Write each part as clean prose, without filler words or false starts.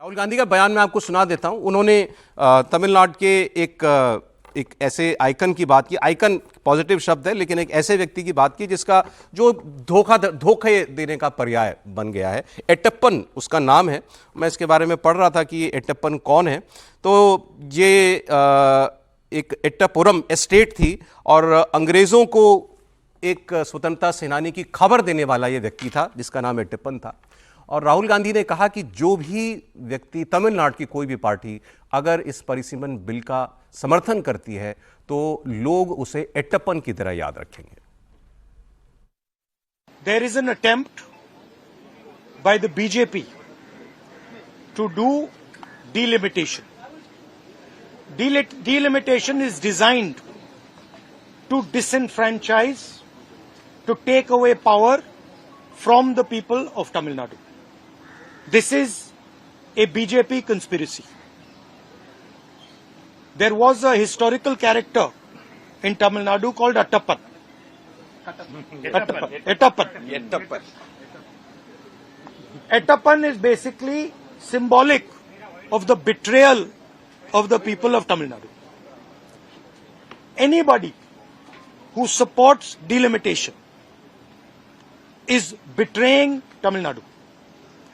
राहुल गांधी का बयान मैं आपको सुना देता हूं। उन्होंने तमिलनाडु के एक ऐसे आइकन की बात की। आइकन पॉजिटिव शब्द है, लेकिन एक ऐसे व्यक्ति की बात की जिसका जो धोखे देने का पर्याय बन गया है। एट्टप्पन उसका नाम है। मैं इसके बारे में पढ़ रहा था कि ये एट्टप्पन कौन है। तो ये एक एट्टापुरम एस्टेट थी और अंग्रेजों को एक स्वतंत्रता सेनानी की खबर देने वाला ये व्यक्ति था जिसका नाम एट्टप्पन था। और राहुल गांधी ने कहा कि जो भी व्यक्ति, तमिलनाडु की कोई भी पार्टी अगर इस परिसीमन बिल का समर्थन करती है तो लोग उसे एट्टप्पन की तरह याद रखेंगे। There is an attempt by the BJP to do delimitation. Delimitation is designed to disenfranchise, to take away power from the people of Tamil Nadu. This is a BJP conspiracy. There was a historical character in Tamil Nadu called Attappan. Attappan is basically symbolic of the betrayal of the people of Tamil Nadu. Anybody who supports delimitation is betraying Tamil Nadu,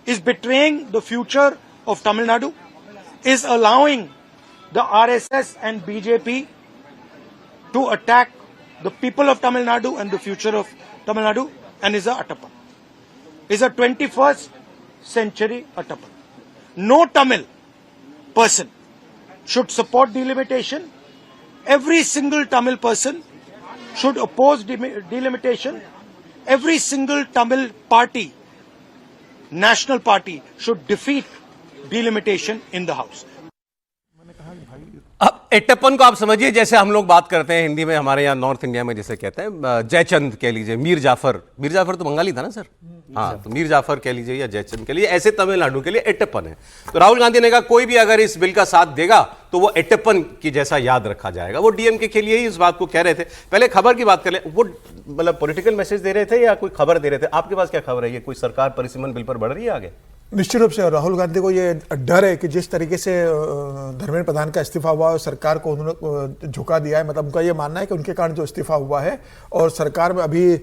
is betraying the future of Tamil Nadu, is allowing the RSS and BJP to attack the people of Tamil Nadu and the future of Tamil Nadu, and is a Attappan. Is a 21st century Attappan. No Tamil person should support delimitation. Every single Tamil person should oppose delimitation. Every single Tamil party, national party, should defeat delimitation in the House. अब एट्टप्पन को आप समझिए जैसे हम लोग बात करते हैं हिंदी में, हमारे यहाँ नॉर्थ इंडिया में जैसे कहते हैं जयचंद कह लीजिए, मीर जाफर तो बंगाली था ना सर, हाँ, तो मीर जाफर कह लीजिए या जयचंद कह लीजिए, ऐसे तमिलनाडु के लिए एट्टप्पन है। तो राहुल गांधी ने कहा कोई भी अगर इस बिल का साथ देगा तो वो एट्टप्पन की जैसा याद रखा जाएगा। वो डीएमके के लिए ही इस बात को कह रहे थे। पहले खबर की बात कर ले, वो मतलब पॉलिटिकल मैसेज दे रहे थे या कोई खबर दे रहे थे? आपके पास क्या खबर है? ये कोई सरकार परिसीमन बिल पर बढ़ रही है आगे? निश्चित रूप से राहुल गांधी को ये डर है कि जिस तरीके से धर्मेंद्र प्रधान का इस्तीफा हुआ और सरकार को उन्होंने झुका दिया है, मतलब उनका ये मानना है कि उनके कारण जो इस्तीफा हुआ है और सरकार में अभी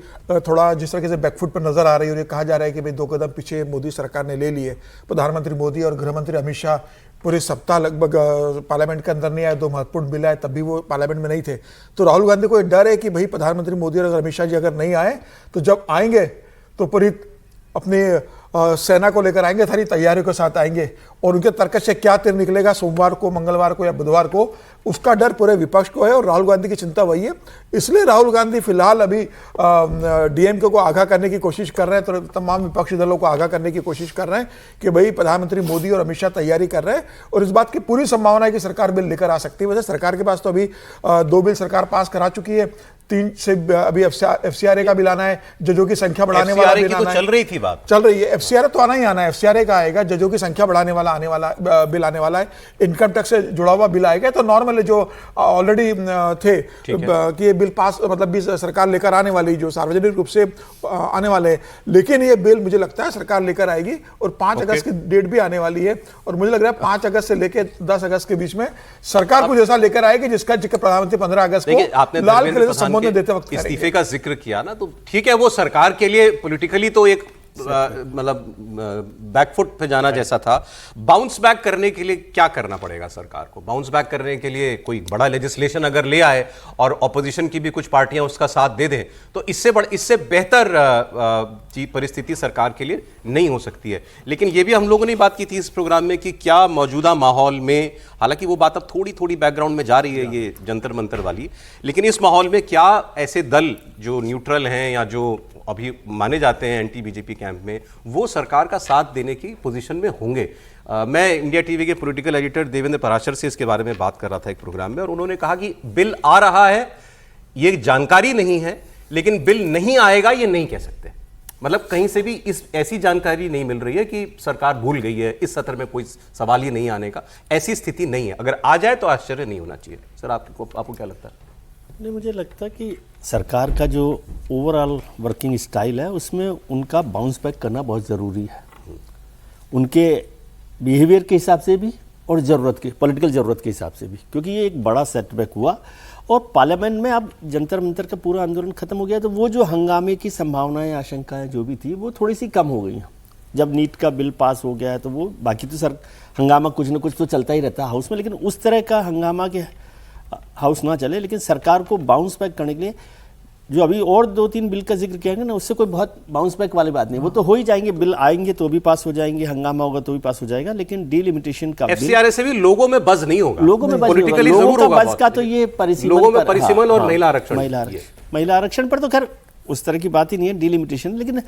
थोड़ा जिस तरीके से बैकफुट पर नजर आ रही है और ये कहा जा रहा है कि भाई 2 कदम पीछे मोदी सरकार ने ले लिए। प्रधानमंत्री मोदी और गृह मंत्री अमित शाह पूरे सप्ताह लगभग पार्लियामेंट के अंदर नहीं आए, 2 महत्वपूर्ण बिल आए तब भी वो पार्लियामेंट में नहीं थे। तो राहुल गांधी को ये डर है कि भाई प्रधानमंत्री मोदी और अमित शाह जी अगर नहीं आए तो जब आएंगे तो पूरी अपनी सेना को लेकर आएंगे, सारी तैयारियों के साथ आएंगे और उनके तर्कश से क्या तीर निकलेगा सोमवार को, मंगलवार को या बुधवार को, उसका डर पूरे विपक्ष को है और राहुल गांधी की चिंता वही है। इसलिए राहुल गांधी फिलहाल अभी डीएमके को आगाह करने की कोशिश कर रहे हैं, तो तमाम विपक्षी दलों को आगाह करने की कोशिश कर रहे हैं कि भाई प्रधानमंत्री मोदी और अमित शाह तैयारी कर रहे हैं और इस बात की पूरी संभावना है कि सरकार बिल लेकर आ सकती है। वैसे सरकार के पास तो अभी 2 बिल सरकार पास करा चुकी है, 3 से अभी एफसीआरए का बिल आना है, जजों की संख्या बढ़ाने वाला बिल आना है। चल रही थी बात, चल रही है। एफसीआरए तो आना ही आना है, एफसीआरए का आएगा, जजों की संख्या बढ़ाने वाला बिल आने वाला है, इनकम टैक्स से जुड़ा हुआ बिल आएगा। तो नॉर्मल जो ऑलरेडी थे कि ये बिल पास मतलब भी सरकार लेकर आने वाली, जो सार्वजनिक रूप से आने वाले हैं, लेकिन ये बिल मुझे लगता है सरकार लेकर आएगी और 5 अगस्त की डेट भी आने वाली है और मुझे लग रहा है 5 अगस्त से लेकर 10 अगस्त के बीच में सरकार कुछ ऐसा लेकर आएगी जिसका प्रधानमंत्री 15 अगस्त को लाल किले से संबोधन देते वक्त इस्तीफे का जिक्र किया ना, तो ठीक है, वो सरकार के लिए पॉलिटिकली तो एक मतलब बैकफुट पे जाना जैसा था। बाउंस बैक करने के लिए क्या करना पड़ेगा सरकार को? बाउंस बैक करने के लिए कोई बड़ा लेजिस्लेशन अगर ले आए और ऑपोजिशन की भी कुछ पार्टियां उसका साथ दे दें तो इससे बेहतर परिस्थिति सरकार के लिए नहीं हो सकती है। लेकिन ये भी हम लोगों ने बात की थी इस प्रोग्राम में कि क्या मौजूदा माहौल में, हालांकि वो बात अब थोड़ी बैकग्राउंड में जा रही है, ये जंतर मंतर वाली, लेकिन इस माहौल में क्या ऐसे दल जो न्यूट्रल हैं या जो अभी माने जाते हैं एंटी बीजेपी कैंप में, वो सरकार का साथ देने की पोजीशन में होंगे? मैं इंडिया टीवी के पॉलिटिकल एडिटर देवेंद्र पराशर से इसके बारे में बात कर रहा था एक प्रोग्राम में और उन्होंने कहा कि बिल आ रहा है ये जानकारी नहीं है, लेकिन बिल नहीं आएगा ये नहीं कह सकते। मतलब कहीं से भी इस ऐसी जानकारी नहीं मिल रही है कि सरकार भूल गई है, इस सत्र में कोई सवाल ही नहीं आने का, ऐसी स्थिति नहीं है। अगर आ जाए तो आश्चर्य नहीं होना चाहिए। सर आपको क्या लगता है? नहीं, मुझे लगता है कि सरकार का जो ओवरऑल वर्किंग स्टाइल है उसमें उनका बाउंस बैक करना बहुत ज़रूरी है। उनके बिहेवियर के हिसाब से भी और ज़रूरत के पॉलिटिकल ज़रूरत के हिसाब से भी, क्योंकि ये एक बड़ा सेटबैक हुआ और पार्लियामेंट में अब जंतर मंतर का पूरा आंदोलन खत्म हो गया, तो वो जो हंगामे की संभावनाएं आशंकाएं जो भी थी वो थोड़ी सी कम हो गई हैं। जब नीट का बिल पास हो गया है तो वो बाकी तो सर हंगामा कुछ ना कुछ तो चलता ही रहता है हाउस में, लेकिन उस तरह का हंगामा के हाउस ना चले। लेकिन सरकार को बाउंस बैक करने के लिए जो अभी और 2-3 बिल का जिक्र किया गया ना, उससे कोई बहुत बाउंस बैक वाली बात नहीं, वो तो हो ही जाएंगे, बिल आएंगे तो भी पास हो जाएंगे, हंगामा होगा तो भी पास हो जाएगा। लेकिन डीलिमिटेशन का एफसीआरए से भी लोगों में बज नहीं होगा, लोगों में बज नहीं होगा, Politically लोगों जरूर का होगा बज बहुत, का तो ये परिसीमन लोगों में पर- परिसीमन और हाँ, महिला आरक्षण महिला आरक्षण पर तो खैर उस तरह की बात ही नहीं है, डीलिमिटेशन। लेकिन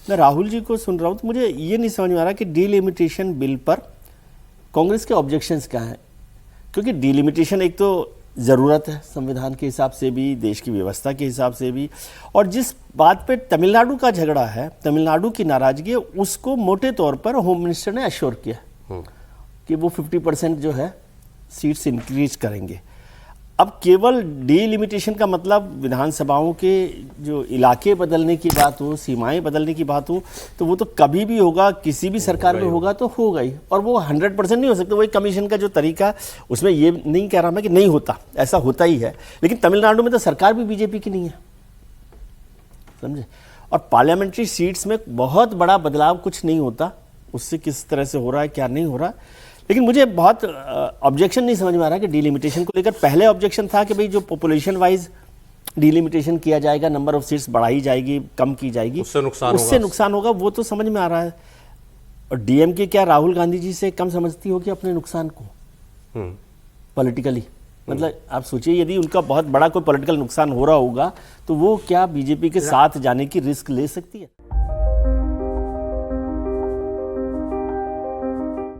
मैं राहुल जी को सुन रहा हूँ तो मुझे ये नहीं समझ में आ रहा कि डीलिमिटेशन बिल पर कांग्रेस के ऑब्जेक्शंस क्या हैं, क्योंकि डीलिमिटेशन एक तो ज़रूरत है संविधान के हिसाब से भी, देश की व्यवस्था के हिसाब से भी, और जिस बात पे तमिलनाडु का झगड़ा है, तमिलनाडु की नाराजगी है, उसको मोटे तौर पर होम मिनिस्टर ने एश्योर किया कि वो 50% जो है सीट्स इंक्रीज करेंगे। अब केवल डीलिमिटेशन का मतलब विधानसभाओं के जो इलाके बदलने की बात हो, सीमाएं बदलने की बात हो, तो वो तो कभी भी होगा, किसी भी सरकार में होगा तो होगा ही, और वो 100% नहीं हो सकता। वही कमीशन का जो तरीका, उसमें ये नहीं कह रहा मैं कि नहीं होता, ऐसा होता ही है। लेकिन तमिलनाडु में तो सरकार भी बीजेपी की नहीं है, समझे, और पार्लियामेंट्री सीट्स में बहुत बड़ा बदलाव कुछ नहीं होता, उससे किस तरह से हो रहा है क्या नहीं हो रहा है। लेकिन मुझे बहुत ऑब्जेक्शन नहीं समझ में आ रहा कि डीलिमिटेशन को लेकर। पहले ऑब्जेक्शन था कि भाई जो पॉपुलेशन वाइज डीलिमिटेशन किया जाएगा, नंबर ऑफ सीट्स बढ़ाई जाएगी, कम की जाएगी, उससे नुकसान होगा, वो तो समझ में आ रहा है। और डीएमके क्या राहुल गांधी जी से कम समझती होगी अपने नुकसान को पॉलिटिकली? मतलब आप सोचिए, यदि उनका बहुत बड़ा कोई पॉलिटिकल नुकसान हो रहा होगा तो वो क्या बीजेपी के साथ जाने की रिस्क ले सकती है?